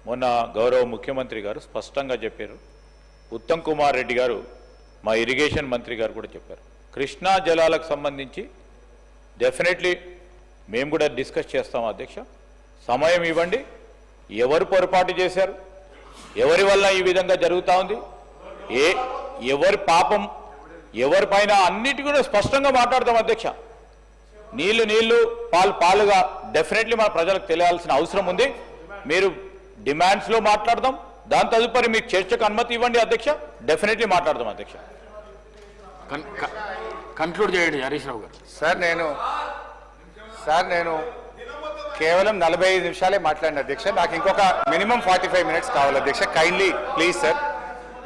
మొన్న గౌరవ ముఖ్యమంత్రి గారు స్పష్టంగా చెప్పారు. ఉత్తమ్ కుమార్ రెడ్డి గారు మా ఇరిగేషన్ మంత్రి గారు కూడా చెప్పారు. కృష్ణా జలాలకు సంబంధించి డెఫినెట్లీ మేము కూడా డిస్కస్ చేస్తాం అధ్యక్ష. సమయం ఇవ్వండి. ఎవరు పొరపాటు చేశారు, ఎవరి వల్ల ఈ విధంగా జరుగుతూ ఉంది, ఎవరి పాపం ఎవరిపైన అన్నిటి కూడా స్పష్టంగా మాట్లాడతాం అధ్యక్ష. నీళ్లు నీళ్లు పాలు పాలుగా డెఫినెట్లీ మన ప్రజలకు తెలియాల్సిన అవసరం ఉంది. మీరు డిమాండ్స్లో మాట్లాడదాం. దాని తదుపరి మీకు చర్చకు అనుమతి ఇవ్వండి అధ్యక్ష. డెఫినెట్లీ మాట్లాడదాం అధ్యక్ష. కంక్లూడ్ చేయండి హరీష్ రావు గారు. సార్ నేను కేవలం 45 నిమిషాలే మాట్లాడిన అధ్యక్ష. నాకు ఇంకొక మినిమం 45 మినిట్స్ కావాలి అధ్యక్ష. Kindly please sir.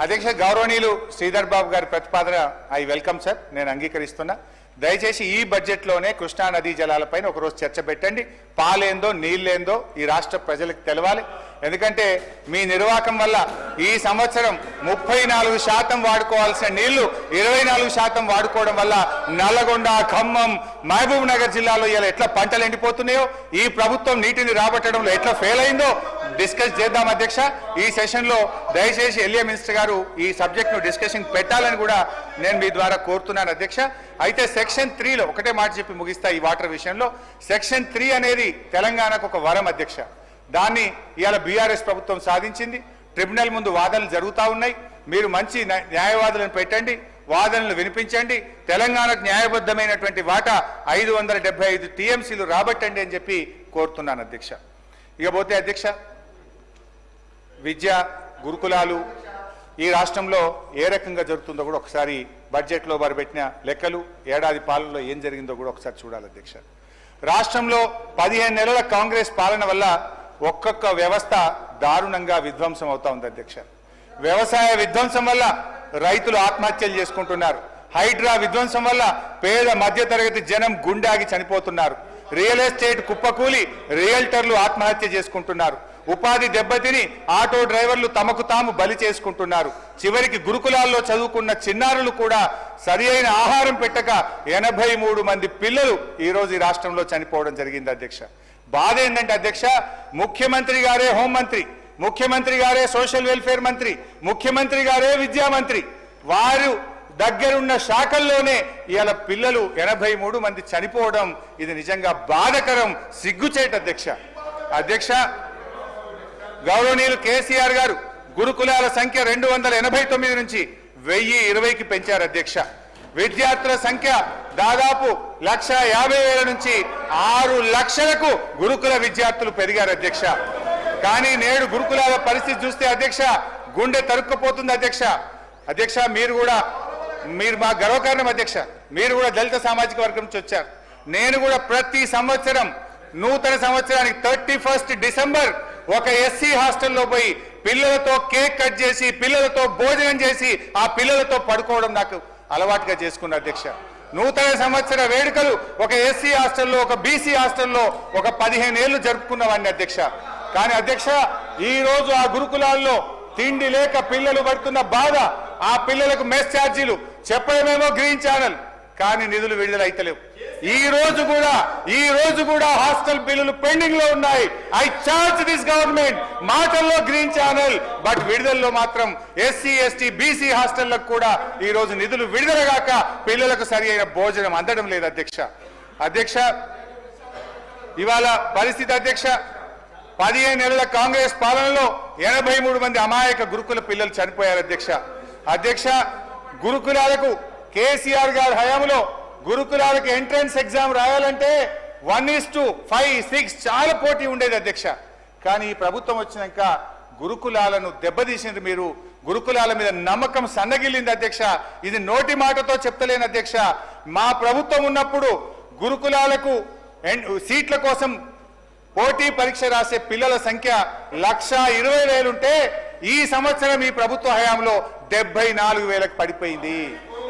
అధ్యక్ష, గౌరవనీయులు శ్రీధర్ బాబు గారి ప్రతిపాదన ఐ వెల్కమ్ సార్, నేను అంగీకరిస్తున్నా. దయచేసి ఈ బడ్జెట్లోనే కృష్ణా నదీ జలాలపైన ఒకరోజు చర్చ పెట్టండి. పాలేందో నీళ్ళేందో ఈ రాష్ట్ర ప్రజలకు తెలవాలి. ఎందుకంటే మీ నిర్వాహకం వల్ల ఈ సంవత్సరం 34% వాడుకోవాల్సిన నీళ్లు 24% వాడుకోవడం వల్ల నల్లగొండ, ఖమ్మం, మహబూబ్ నగర్ జిల్లాలో ఇలా ఎట్లా పంటలు ఎండిపోతున్నాయో, ఈ ప్రభుత్వం నీటిని రాబట్టడంలో ఎట్లా ఫెయిల్ అయిందో డిస్కస్ చేద్దాం అధ్యక్ష. ఈ సెషన్లో దయచేసి ఎల్ఏ మినిస్టర్ గారు ఈ సబ్జెక్ట్ను డిస్కషన్ పెట్టాలని కూడా నేను మీ ద్వారా కోరుతున్నాను అధ్యక్ష. అయితే సెక్షన్ 3లో ఒకటే మాట చెప్పి ముగిస్తా. ఈ వాటర్ విషయంలో సెక్షన్ 3 అనేది తెలంగాణకు ఒక వరం అధ్యక్ష. దాన్ని ఇవాళ బీఆర్ఎస్ ప్రభుత్వం సాధించింది. ట్రిబ్యునల్ ముందు వాదనలు జరుగుతూ ఉన్నాయి. మీరు మంచి న్యాయవాదులను పెట్టండి, వాదనలు వినిపించండి. తెలంగాణకు న్యాయబద్ధమైనటువంటి వాటా 575 టీఎంసీలు రాబట్టండి అని చెప్పి కోరుతున్నాను అధ్యక్ష. ఇకపోతే అధ్యక్ష, విద్య గురుకులాలు ఈ రాష్ట్రంలో ఏ రకంగా జరుగుతుందో కూడా ఒకసారి బడ్జెట్లో వారు పెట్టిన లెక్కలు, ఏడాది పాలనలో ఏం జరిగిందో కూడా ఒకసారి చూడాలి అధ్యక్ష. రాష్ట్రంలో 15 నెలల కాంగ్రెస్ పాలన వల్ల ఒక్కొక్క వ్యవస్థ దారుణంగా విధ్వంసం అవుతా ఉంది అధ్యక్ష. వ్యవసాయ విధ్వంసం వల్ల రైతులు ఆత్మహత్యలు చేసుకుంటున్నారు. హైడ్రా విధ్వంసం వల్ల పేద మధ్యతరగతి జనం గుండాగి చనిపోతున్నారు. రియల్ ఎస్టేట్ కుప్పకూలి రియల్టర్లు ఆత్మహత్య చేసుకుంటున్నారు. ఉపాధి దెబ్బతిని ఆటో డ్రైవర్లు తమకు తాము బలి చేసుకుంటున్నారు. చివరికి గురుకులాల్లో చదువుకున్న చిన్నారులు కూడా సరి అయిన ఆహారం పెట్టక 83 మంది పిల్లలు ఈరోజు ఈ రాష్ట్రంలో చనిపోవడం జరిగింది అధ్యక్ష. బాధ ఏంటంటే అధ్యక్ష, ముఖ్యమంత్రి గారే హోంమంత్రి, ముఖ్యమంత్రి గారే సోషల్ వెల్ఫేర్ మంత్రి, ముఖ్యమంత్రి గారే విద్యామంత్రి, వారు దగ్గరున్న శాఖల్లోనే ఇవాళ పిల్లలు 83 మంది చనిపోవడం ఇది నిజంగా బాధకరం, సిగ్గుచేట అధ్యక్ష. అధ్యక్ష, గౌరవనీయులు కేసీఆర్ గారు గురుకులాల సంఖ్య 289 నుంచి 1020కి పెంచారు అధ్యక్ష. విద్యార్థుల సంఖ్య దాదాపు 1,50,000 నుంచి 6 లక్షలకు గురుకుల విద్యార్థులు పెరిగారు అధ్యక్ష. కానీ నేడు గురుకులాల పరిస్థితి చూస్తే అధ్యక్ష గుండె తరుక్కుపోతుంది అధ్యక్ష. అధ్యక్ష, మీరు మా గర్వకారణం అధ్యక్ష. మీరు కూడా దళిత సామాజిక వర్గం నుంచి వచ్చారు. నేను కూడా ప్రతి సంవత్సరం నూతన సంవత్సరానికి 31 డిసెంబర్ ఒక ఎస్సీ హాస్టల్లో పోయి పిల్లలతో కేక్ కట్ చేసి, పిల్లలతో భోజనం చేసి, ఆ పిల్లలతో పడుకోవడం నాకు అలవాటుగా చేసుకున్న అధ్యక్ష. నూతన సంవత్సర వేడుకలు ఒక ఎస్సీ హాస్టల్లో, ఒక బీసీ హాస్టల్లో ఒక 15 ఏళ్లు జరుపుకున్నవాడిని అధ్యక్ష. కానీ అధ్యక్ష, ఈ రోజు ఆ గురుకులాల్లో తిండి లేక పిల్లలు పడుతున్న బాధ, ఆ పిల్లలకు మెస్ ఛార్జీలు చెప్పడమేమో గ్రీన్ ఛానల్, కానీ నిధులు విడుదల అయితలేవు. ఈ రోజు కూడా హాస్టల్ బిల్లులు పెండింగ్ లో ఉన్నాయి. I charge this government. మాటల్లో గ్రీన్ ఛానల్, బట్ విడుదలలో మాత్రం ఎస్సీ ఎస్టీ బీసీ హాస్టళ్లకు కూడా ఈ రోజు నిధులు విడుదలగాక పిల్లలకు సరి అయిన భోజనం అందడం లేదు అధ్యక్ష. అధ్యక్ష, ఇవాళ పరిస్థితి అధ్యక్ష, 15 నెలల కాంగ్రెస్ పాలనలో 83 మంది అమాయక గురుకుల పిల్లలు చనిపోయారు అధ్యక్ష. అధ్యక్ష, గురుకులాలకు కేసీఆర్ గారి హయాంలో గురుకులాలకు ఎంట్రన్స్ ఎగ్జామ్ రాయాలంటే 1:5, 6 చాలా పోటీ ఉండేది అధ్యక్ష. కానీ ఈ ప్రభుత్వం వచ్చినాక గురుకులాలను దెబ్బతీసింది మీరు. గురుకులాల మీద నమ్మకం సన్నగిల్లింది అధ్యక్ష. ఇది నోటి మాటతో చెప్తలేను అధ్యక్ష. మా ప్రభుత్వం ఉన్నప్పుడు గురుకులాలకు సీట్ల కోసం పోటీ పరీక్ష రాసే పిల్లల సంఖ్య 1,20,000 ఉంటే ఈ సంవత్సరం ఈ ప్రభుత్వ హయాంలో 74,000కు పడిపోయింది.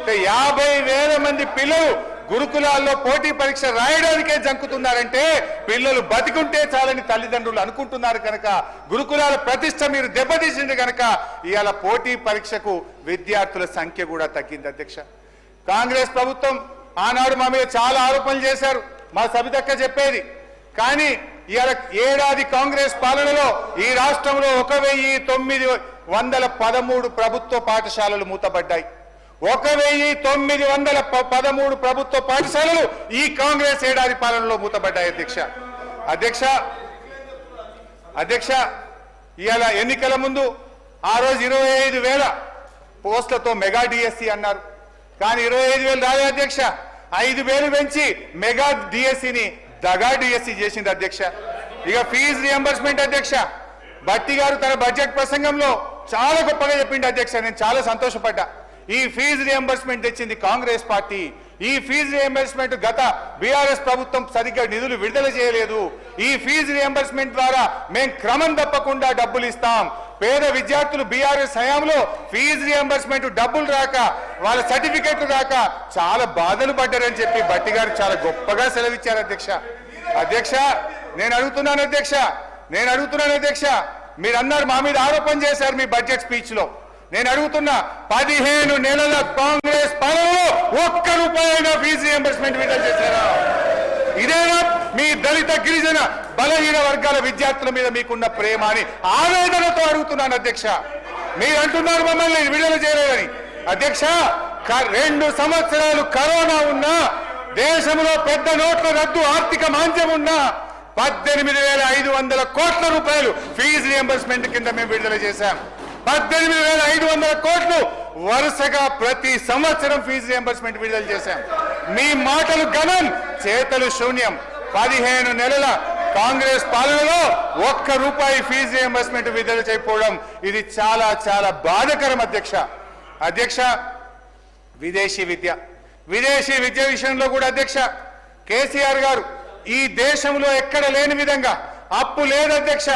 50,000 మంది పిల్లలు గురుకులాల్లో పోటీ పరీక్ష రాయడానికే జంకుతున్నారంటే పిల్లలు బతికుంటే చాలని తల్లిదండ్రులు అనుకుంటున్నారు కనుక, గురుకులాల ప్రతిష్ట మీరు దెబ్బతీసింది కనుక ఇవాళ పోటీ పరీక్షకు విద్యార్థుల సంఖ్య కూడా తగ్గింది అధ్యక్ష. కాంగ్రెస్ ప్రభుత్వం ఆనాడు మా మీద చాలా ఆరోపణలు చేశారు, మా సబితక్క చెప్పేది. కానీ ఇవాళ ఏడాది కాంగ్రెస్ పాలనలో ఈ రాష్ట్రంలో 1913 ప్రభుత్వ పాఠశాలలు మూతపడ్డాయి. 1913 ప్రభుత్వ పాఠశాలలు ఈ కాంగ్రెస్ ఏడాది పాలనలో మూతపడ్డాయి. అధ్యక్ష ఇవాళ ఎన్నికల ముందు ఆ రోజు 25,000 పోస్టులతో మెగా డిఎస్సి అన్నారు. కానీ 25,000 రాలే అధ్యక్ష. 5,000 పెంచి మెగా డిఎస్సిని దగా డిఎస్సి చేసింది అధ్యక్ష. ఇక ఫీజు రియంబర్స్మెంట్ అధ్యక్ష, భట్టి గారు తన బడ్జెట్ ప్రసంగంలో చాలా గొప్పగా చెప్పిండు అధ్యక్ష. నేను చాలా సంతోషపడ్డా. ఈ ఫీజు రియంబర్స్మెంట్ తెచ్చింది కాంగ్రెస్ పార్టీ. ఈ ఫీజు రియంబర్స్మెంట్ గత బీఆర్ఎస్ ప్రభుత్వం సరిగ్గా నిధులు విడుదల చేయలేదు. ఈ ఫీజు రియంబర్స్మెంట్ ద్వారా మేము క్రమం తప్పకుండా డబ్బులు ఇస్తాం. పేద విద్యార్థులు బీఆర్ఎస్ హయాంలో ఫీజు రియంబర్స్మెంట్ డబ్బులు రాక, వాళ్ళ సర్టిఫికెట్లు రాక చాలా బాధలు పడ్డారని చెప్పి భట్టి గారు చాలా గొప్పగా సెలవిచ్చారు అధ్యక్ష. నేను అడుగుతున్నాను అధ్యక్ష, మీరు అన్నారు మా మీద ఆరోపణ చేశారు మీ బడ్జెట్ స్పీచ్ లో. నేను అడుగుతున్నా, 15 నెలల కాంగ్రెస్ పాలనలో ₹1 ఫీజు రియంబర్స్మెంట్ విడుదల చేశారా? ఇదేనా మీ దళిత గిరిజన బలహీన వర్గాల విద్యార్థుల మీద మీకున్న ప్రేమ అని ఆవేదనతో అడుగుతున్నాను అధ్యక్ష. మీరు అంటున్నారు మమ్మల్ని విడుదల చేయలేదని. అధ్యక్ష, 2 సంవత్సరాలు కరోనా ఉన్నా, దేశంలో పెద్ద నోట్ల రద్దు, ఆర్థిక మాంద్యం ఉన్నా 18,500 కోట్ల రూపాయలు ఫీజు రియంబర్స్మెంట్ కింద మేము విడుదల చేశాం. 18,500 కోట్లు వరుసగా ప్రతి సంవత్సరం ఫీజు రియంబర్స్మెంట్ విడుదల చేశాం. మీ మాటలు ఘనం, చేతలు శూన్యం. 15 నెలల కాంగ్రెస్ పాలనలో ₹1 ఫీజు రియంబర్స్మెంట్ విడుదల చేయకపోవడం ఇది చాలా చాలా బాధాకరం అధ్యక్ష. విదేశీ విద్య విషయంలో కూడా అధ్యక్ష, కేసీఆర్ గారు ఈ దేశంలో ఎక్కడ లేని విధంగా అప్పు లేదు అధ్యక్ష.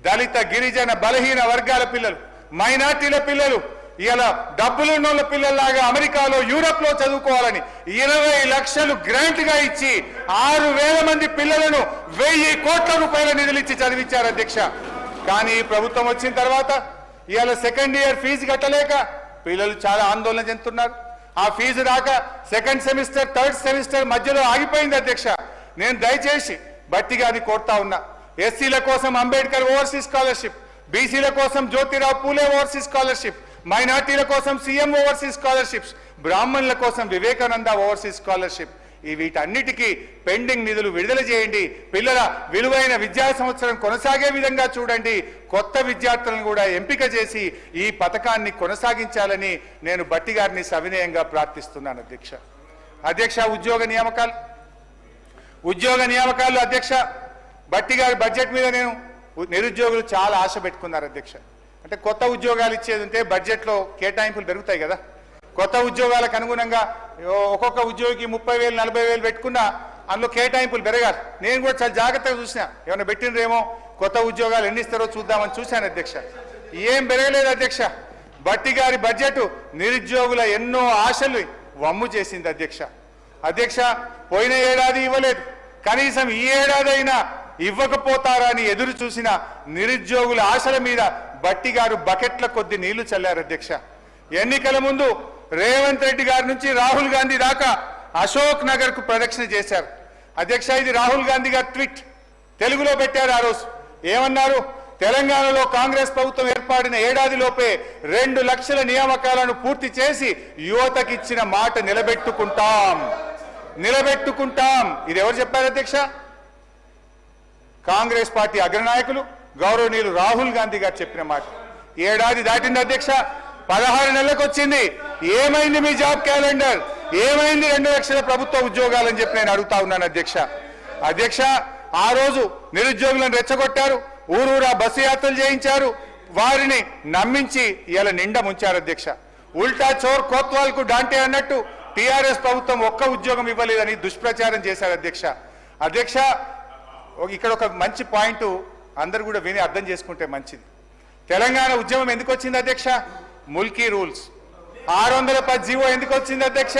దళిత గిరిజన బలహీన వర్గాల పిల్లలు, మైనార్టీల పిల్లలు ఇలా డబ్బులున్న పిల్లల్లాగా అమెరికాలో, యూరప్ లో చదువుకోవాలని 20 లక్షలు గ్రాంట్ గా ఇచ్చి 6,000 మంది పిల్లలను 1,000 కోట్ల రూపాయల నిధులు ఇచ్చి చదివించారు అధ్యక్ష. కానీ ఈ ప్రభుత్వం వచ్చిన తర్వాత ఇవాళ సెకండ్ ఇయర్ ఫీజు కట్టలేక పిల్లలు చాలా ఆందోళన చెందుతున్నారు. ఆ ఫీజు రాక సెకండ్ సెమిస్టర్, థర్డ్ సెమిస్టర్ మధ్యలో ఆగిపోయింది అధ్యక్ష. నేను దయచేసి భట్టి గారిని కోరుతా ఉన్నా, ఎస్సీల కోసం అంబేద్కర్ ఓవర్సీస్ స్కాలర్షిప్, బీసీల కోసం జ్యోతిరావు పూలే ఓవర్సీస్ స్కాలర్షిప్, మైనార్టీల కోసం సీఎం ఓవర్సీస్ స్కాలర్షిప్స్, బ్రాహ్మణుల కోసం వివేకానంద ఓవర్సీస్ స్కాలర్షిప్, వీటన్నిటికీ పెండింగ్ నిధులు విడుదల చేయండి. పిల్లల విలువైన విద్యా సంవత్సరం కొనసాగే విధంగా చూడండి. కొత్త విద్యార్థులను కూడా ఎంపిక చేసి ఈ పథకాన్ని కొనసాగించాలని నేను భట్టి గారిని సవినయంగా ప్రార్థిస్తున్నాను అధ్యక్ష. ఉద్యోగ నియామకాలు అధ్యక్ష, భట్టి గారి బడ్జెట్ మీద నిరుద్యోగులు చాలా ఆశ పెట్టుకున్నారు అధ్యక్ష. అంటే కొత్త ఉద్యోగాలు ఇచ్చేది ఉంటే బడ్జెట్లో కేటాయింపులు పెరుగుతాయి కదా. కొత్త ఉద్యోగాలకు అనుగుణంగా ఒక్కొక్క ఉద్యోగికి 30,000 40,000 పెట్టుకున్నా అందులో కేటాయింపులు పెరగాలి. నేను కూడా చాలా జాగ్రత్తగా చూసినా, ఏమైనా పెట్టినరేమో, కొత్త ఉద్యోగాలు ఎన్ని ఇస్తారో చూద్దామని చూశాను అధ్యక్ష. ఏం పెరగలేదు అధ్యక్ష. భట్టి గారి బడ్జెట్ నిరుద్యోగుల ఎన్నో ఆశలు వమ్ము చేసింది అధ్యక్ష. పోయిన ఏడాది ఇవ్వలేదు, కనీసం ఈ ఏడాది అయినా ఇవ్వకపోతారా అని ఎదురు చూసిన నిరుద్యోగుల ఆశల మీద భట్టి గారు బకెట్ల కొద్ది నీళ్లు చల్లారు అధ్యక్ష. ఎన్నికల ముందు రేవంత్ రెడ్డి గారి నుంచి రాహుల్ గాంధీ దాకా అశోక్ నగర్ కు ప్రదక్షిణ చేశారు అధ్యక్ష. ఇది రాహుల్ గాంధీ గారు ట్వీట్ తెలుగులో పెట్టారు. ఆ రోజు ఏమన్నారు? తెలంగాణలో కాంగ్రెస్ ప్రభుత్వం ఏర్పడిన ఏడాదిలోపే 2 లక్షల నియామకాలను పూర్తి చేసి యువతకిచ్చిన మాట నిలబెట్టుకుంటాం. ఇది ఎవరు చెప్పారు అధ్యక్ష? కాంగ్రెస్ పార్టీ అగ్రనాయకులు గౌరవనీయులు రాహుల్ గాంధీ గారు చెప్పిన మాట. ఏడాది దాటింది అధ్యక్ష, 16 నెలలకు వచ్చింది. ఏమైంది మీ జాబ్ క్యాలెండర్? ఏమైంది 2 లక్షల ప్రభుత్వ ఉద్యోగాలని చెప్పి నేను అడుగుతా ఉన్నాను అధ్యక్ష. ఆ రోజు నిరుద్యోగులను రెచ్చగొట్టారు, ఊరూరా బస్సు యాత్రలు చేయించారు, వారిని నమ్మించి ఇలా నిండా ముంచారు అధ్యక్ష. ఉల్టా చోర్ కోత్వాల్ కు డాంటే అన్నట్టు టీఆర్ఎస్ ప్రభుత్వం ఒక్క ఉద్యోగం ఇవ్వలేదని దుష్ప్రచారం చేశారు అధ్యక్ష. ఇక్కడ ఒక మంచి పాయింట్ అందరూ కూడా విని అర్థం చేసుకుంటే మంచిది. తెలంగాణ ఉద్యమం ఎందుకు వచ్చింది అధ్యక్ష? ముల్కీ రూల్స్. 610 జీవో ఎందుకు వచ్చింది అధ్యక్ష?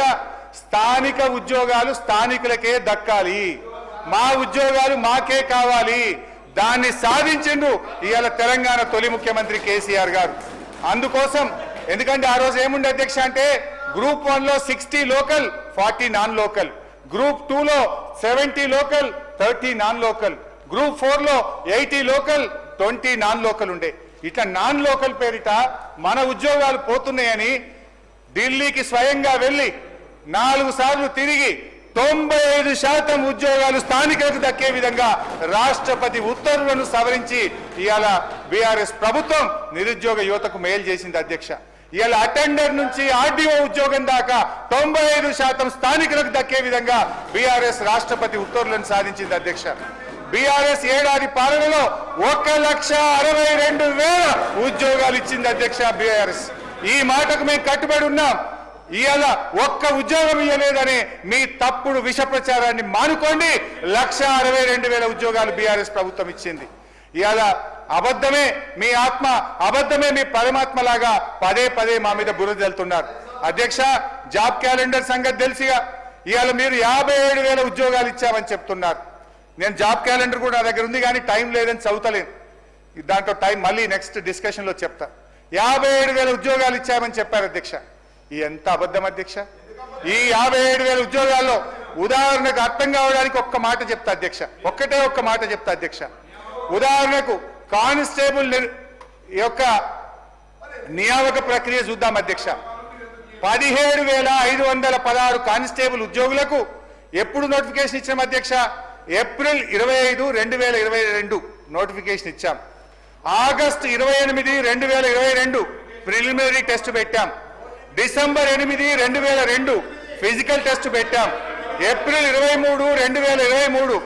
స్థానిక ఉద్యోగాలు స్థానికులకే దక్కాలి, మా ఉద్యోగాలు మాకే కావాలి. దాన్ని సాధించిండు ఇవాళ తెలంగాణ తొలి ముఖ్యమంత్రి కేసీఆర్ గారు. అందుకోసం ఎందుకంటే ఆ రోజు ఏముండే అధ్యక్ష అంటే గ్రూప్ 1లో 60 లోకల్ 40 నాన్ లోకల్, గ్రూప్ 2లో 70 లోకల్ 30 నాన్ లోకల్, గ్రూప్ 4లో 80 లోకల్ 20 నాన్ లోకల్ ఉండే. ఇట్లా నాన్ లోకల్ పేరిట మన ఉద్యోగాలు పోతున్నాయని ఢిల్లీకి స్వయంగా వెళ్ళి 4 సార్లు తిరిగి 95% ఉద్యోగాలు స్థానికులకు దక్కే విధంగా రాష్ట్రపతి ఉత్తర్వులను సవరించి ఇవాళ బీఆర్ఎస్ ప్రభుత్వం నిరుద్యోగ యువతకు మేలు చేసింది అధ్యక్ష. ఇవాళ అటెండర్ నుంచి ఆర్డీఓ ఉద్యోగం దాకా 95% స్థానికులకు దక్కే విధంగా బీఆర్ఎస్ రాష్ట్రపతి ఉత్తర్వులను సాధించింది అధ్యక్ష. బీఆర్ఎస్ ఏడాది పాలనలో 1,62,000 ఉద్యోగాలు ఇచ్చింది అధ్యక్ష బీఆర్ఎస్. ఈ మాటకు మేము కట్టుబడి ఉన్నాం. ఇవాళ ఒక్క ఉద్యోగం ఇవ్వలేదనే మీ తప్పుడు విష ప్రచారాన్ని మానుకోండి. 1,62,000 ఉద్యోగాలు బీఆర్ఎస్ ప్రభుత్వం ఇచ్చింది. ఇవాళ అబద్ధమే మీ ఆత్మ, అబద్ధమే మీ పరమాత్మలాగా పదే పదే మా మీద బురద జల్లుతున్నారు అధ్యక్ష. జాబ్ క్యాలెండర్ సంగతి తెలిసిగా ఇవాళ మీరు 57,000 ఉద్యోగాలు ఇచ్చామని చెప్తున్నారు. నేను జాబ్ క్యాలెండర్ కూడా నా దగ్గర ఉంది కానీ టైం లేదని చదువుతలేను. దాంట్లో టైం మళ్ళీ నెక్స్ట్ డిస్కషన్లో చెప్తా. 57,000 ఉద్యోగాలు ఇచ్చామని చెప్పారు అధ్యక్ష. ఎంత అబద్ధం అధ్యక్ష. ఈ 57,000 ఉద్యోగాల్లో ఉదాహరణకు అర్థం కావడానికి ఒక్క మాట చెప్తా అధ్యక్ష, ఒక్క మాట చెప్తా అధ్యక్ష. ఉదాహరణకు కానిస్టేబుల్ యొక్క నియామక ప్రక్రియ చూద్దాం అధ్యక్ష. 17,516 కానిస్టేబుల్ ఉద్యోగులకు ఎప్పుడు నోటిఫికేషన్ ఇచ్చాం అధ్యక్ష? ఏప్రిల్ 25, 2022 నోటిఫికేషన్ ఇచ్చాం. ఆగస్టు 28, 2022 ప్రిలిమినరీ టెస్ట్ పెట్టాం. డిసెంబర్ 8, 2002 ఫిజికల్ టెస్ట్ పెట్టాం. ఏప్రిల్ 23, 2023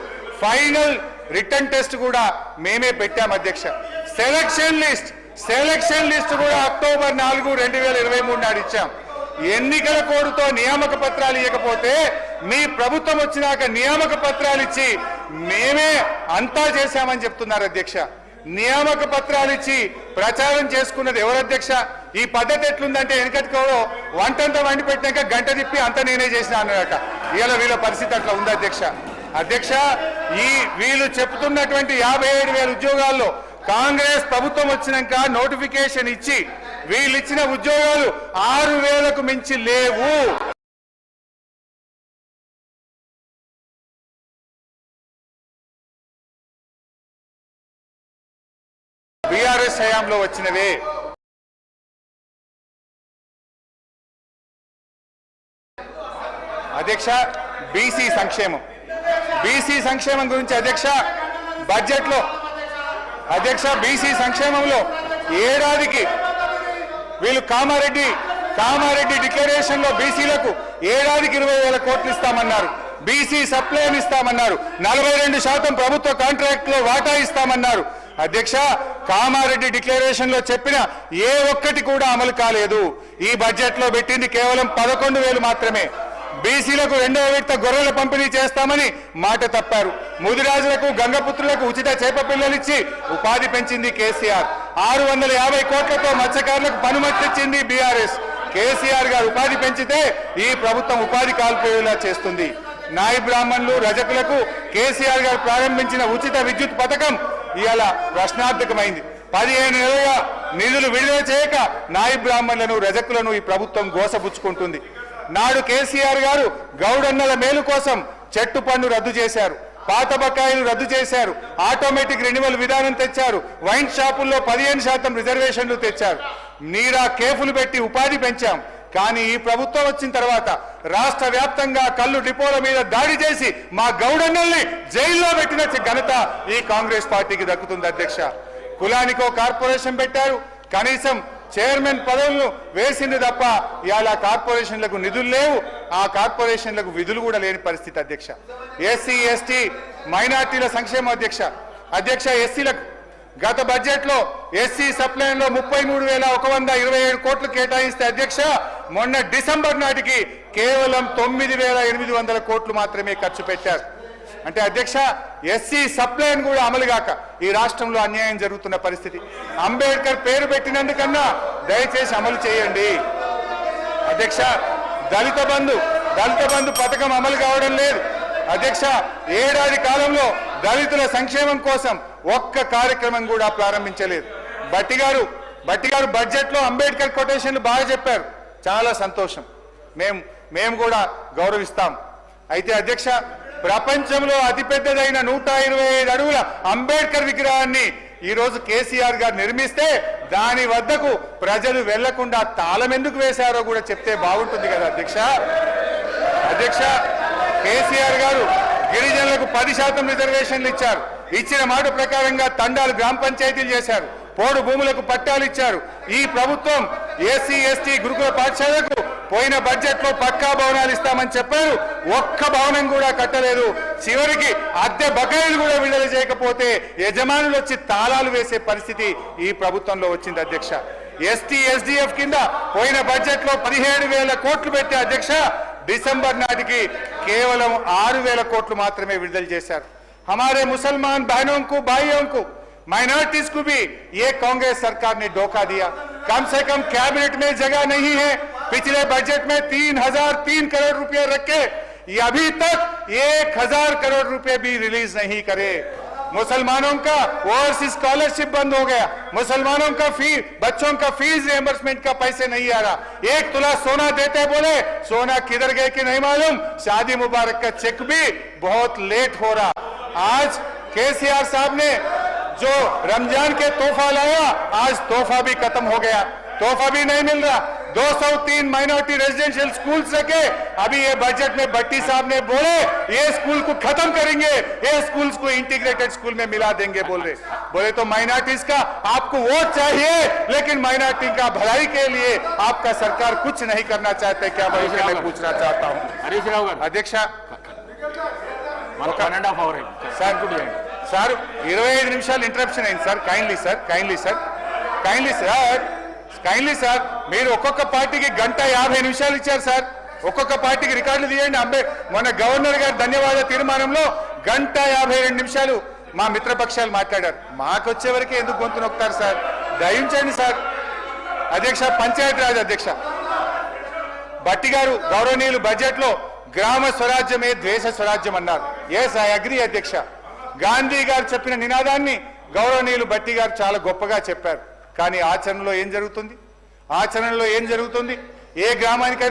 ఫైనల్ రిటర్న్ టెస్ట్ కూడా మేమే పెట్టాం అధ్యక్ష. సెలక్షన్ లిస్ట్ కూడా అక్టోబర్ 4, 2023 నాడు ఇచ్చాం. ఎన్నికల కోడ్తో నియామక పత్రాలు ఇవ్వకపోతే మీ ప్రభుత్వం వచ్చినాక నియామక పత్రాలు ఇచ్చి మేమే అంతా చేశామని చెప్తున్నారు అధ్యక్ష. నియామక పత్రాలు ఇచ్చి ప్రచారం చేసుకున్నది ఎవరు అధ్యక్ష? ఈ పద్ధతి ఎట్లుందంటే వెనకటికోవడం వంటంతా వండి పెట్టినాక గంట తిప్పి అంతా నేనే చేసిన అన్నమాట. ఇవాళ వీళ్ళ పరిస్థితి అట్లా ఉంది అధ్యక్ష. అధ్యక్ష వీళ్ళు చెప్తున్నటువంటి 57,000 ఉద్యోగాల్లో కాంగ్రెస్ ప్రభుత్వం వచ్చినాక నోటిఫికేషన్ ఇచ్చి వీళ్ళు ఇచ్చిన ఉద్యోగాలు 6,000కు మించి లేవు. బీఆర్ఎస్ హయాంలో వచ్చినవే. అధ్యక్ష బీసీ సంక్షేమం గురించి అధ్యక్ష బడ్జెట్లో అధ్యక్ష బీసీ సంక్షేమంలో ఏడాదికి వీళ్ళు కామారెడ్డి డిక్లరేషన్ లో బీసీలకు ఏడాదికి 20,000 కోట్లు ఇస్తామన్నారు. బీసీ సప్లైని ఇస్తామన్నారు. 42% ప్రభుత్వ కాంట్రాక్ట్ లో వాటా ఇస్తామన్నారు. అధ్యక్ష కామారెడ్డి డిక్లరేషన్ లో చెప్పిన ఏ ఒక్కటి కూడా అమలు కాలేదు. ఈ బడ్జెట్ లో పెట్టింది కేవలం 11,000 మాత్రమే. బీసీలకు 2వ విడత గొర్రెల పంపిణీ చేస్తామని మాట తప్పారు. ముదిరాజులకు గంగపుత్రులకు ఉచిత చేప పిల్లలిచ్చి ఉపాధి పెంచింది కేసీఆర్. 650 కోట్లతో మత్స్యకారులకు పనుమతిచ్చింది బీఆర్ఎస్. కేసీఆర్ గారు ఉపాధి పెంచితే ఈ ప్రభుత్వం ఉపాధి కాల్పోయేలా చేస్తుంది. నాయి బ్రాహ్మణులు రజకులకు కేసీఆర్ గారు ప్రారంభించిన ఉచిత విద్యుత్ పథకం ఇవాళ ప్రశ్నార్థకమైంది. 15 నెలలుగా నిధులు విడుదల చేయక నాయి బ్రాహ్మణులను రజకులను ఈ ప్రభుత్వం గోసపుచ్చుకుంటుంది. నాడు కేసీఆర్ గారు గౌడన్నల మేలు కోసం చెట్టు పన్ను రద్దు చేశారు. పాత బకాయిలు రద్దు చేశారు. ఆటోమేటిక్ రెన్యువల్ విధానం తెచ్చారు. వైన్ షాపుల్లో 15% రిజర్వేషన్లు తెచ్చారు. నీరా కేఫ్లు పెట్టి ఉపాధి పెంచాం. కానీ ఈ ప్రభుత్వం వచ్చిన తర్వాత రాష్ట్ర వ్యాప్తంగా కళ్ళు డిపోల మీద దాడి చేసి మా గౌడన్నల్ని జైల్లో పెట్టిన ఘనత ఈ కాంగ్రెస్ పార్టీకి దక్కుతుంది అధ్యక్ష. కులానికో కార్పొరేషన్ పెట్టారు. కనీసం చైర్మన్ పదవులను వేసింది తప్ప ఇవాళ కార్పొరేషన్లకు నిధులు లేవు. ఆ కార్పొరేషన్లకు విధులు కూడా లేని పరిస్థితి అధ్యక్ష. ఎస్సీ ఎస్టీ మైనార్టీల సంక్షేమ అధ్యక్ష ఎస్సీలకు గత బడ్జెట్ లో ఎస్సీ సప్లైన్ లో 33,127 కోట్లు కేటాయిస్తే అధ్యక్ష మొన్న డిసెంబర్ నాటికి కేవలం 9,800 కోట్లు మాత్రమే ఖర్చు పెట్టారు. అంటే అధ్యక్ష ఎస్సీ సప్లైన్ కూడా అమలు కాక ఈ రాష్ట్రంలో అన్యాయం జరుగుతున్న పరిస్థితి. అంబేద్కర్ పేరు పెట్టినందుకన్నా దయచేసి అమలు చేయండి అధ్యక్ష. దళిత బంధు పథకం అమలు కావడం లేదు అధ్యక్ష. ఏడాది కాలంలో దళితుల సంక్షేమం కోసం ఒక్క కార్యక్రమం కూడా ప్రారంభించలేదు. బట్టి గారు బడ్జెట్ లో అంబేద్కర్ కొటేషన్లు బాగా చెప్పారు. చాలా సంతోషం, మేము కూడా గౌరవిస్తాం. అయితే అధ్యక్ష ప్రపంచంలో అతిపెద్దదైన 125 అడుగుల అంబేద్కర్ విగ్రహాన్ని ఈ రోజు కేసీఆర్ గారు నిర్మిస్తే దాని వద్దకు ప్రజలు వెళ్లకుండా తాళం ఎందుకు వేశారో కూడా చెప్తే బాగుంటుంది కదా అధ్యక్ష కేసీఆర్ గారు గిరిజనులకు 10% రిజర్వేషన్లు ఇచ్చారు. ఇచ్చిన మాట ప్రకారంగా తండాలు గ్రామ పంచాయతీలు చేశారు. పోడు భూములకు పట్టాలు ఇచ్చారు. ఈ ప్రభుత్వం ఎస్సీ ఎస్టీ గురుకుల పాఠశాలకు పోయిన బడ్జెట్ లో పక్కా భవనాలు ఇస్తామని చెప్పారు. ఒక్క భవనం కూడా కట్టలేదు. చివరికి అద్దె బకాయిలు కూడా విడుదల చేయకపోతే యజమానులు వచ్చి తాళాలు వేసే పరిస్థితి ఈ ప్రభుత్వంలో వచ్చింది అధ్యక్ష. ఎస్టీ ఎస్డిఎఫ్ కింద పోయిన బడ్జెట్ లో 17,000 కోట్లు పెట్టే అధ్యక్ష డిసెంబర్ నాటికి కేవలం 6,000 కోట్లు మాత్రమే విడుదల చేశారు. हमारे मुसलमान बहनों को भाइयों को माइनॉरिटीज को भी ये कांग्रेस सरकार ने धोखा दिया. कम से कम कैबिनेट में जगह नहीं है. पिछले बजट में 3,003 करोड़ रुपए रखे, ये अभी तक 1,000 करोड़ रुपए भी रिलीज नहीं करे. मुसलमानों का ओवरसीज स्कॉलरशिप बंद हो गया. मुसलमानों का बच्चों का फीस रिएंबर्समेंट का पैसे नहीं आ रहा. 1 तोला सोना देते बोले सोना किधर गए कि नहीं मालूम. शादी मुबारक का चेक भी बहुत लेट हो रहा. आज केसीआर साहब ने जो रमजान के तोहफा लाया, आज तोहफा भी खत्म हो गया. तोहफा भी नहीं मिल रहा. 203 माइनॉरिटी रेजिडेंशियल स्कूल्स रखे. अभी ये बजट में भट्टी साहब ने बोले ये स्कूल को खत्म करेंगे, ये स्कूल्स को इंटीग्रेटेड स्कूल में मिला देंगे बोले तो माइनॉरिटीज का आपको वोट चाहिए, लेकिन माइनॉरिटी का भलाई के लिए आपका सरकार कुछ नहीं करना चाहते. क्या मैं पूछना चाहता हूँ హరీష్ రావు గారు अध्यक्ष. మన 1.5 అవర్ సార్ 25 నిమిషాలు ఇంటరప్షన్ అయింది సార్. కైండ్లీ సార్ మీరు ఒక్కొక్క పార్టీకి 1:50 నిమిషాలు ఇచ్చారు సార్. ఒక్కొక్క పార్టీకి రికార్డులు తీయండి. మొన్న గవర్నర్ గారి ధన్యవాద తీర్మానంలో 1:52 నిమిషాలు మా మిత్రపక్షాలు మాట్లాడారు. మాకొచ్చే వరకే ఎందుకు గొంతు నొక్కుతారు సార్? దయించండి సార్. అధ్యక్ష పంచాయతీరాజ్ అధ్యక్ష భట్టి గారు గౌరవనీయులు బడ్జెట్ లో గ్రామ స్వరాజ్యమే దేశ స్వరాజ్యం అన్నారు. ఎస్ ఐ అగ్రీ అధ్యక్ష. గాంధీ గారు చెప్పిన నినాదాన్ని గౌరవనీయులు భట్టి గారు చాలా గొప్పగా చెప్పారు. కానీ ఆచరణలో ఏం జరుగుతుంది? ఏ గ్రామానికైనా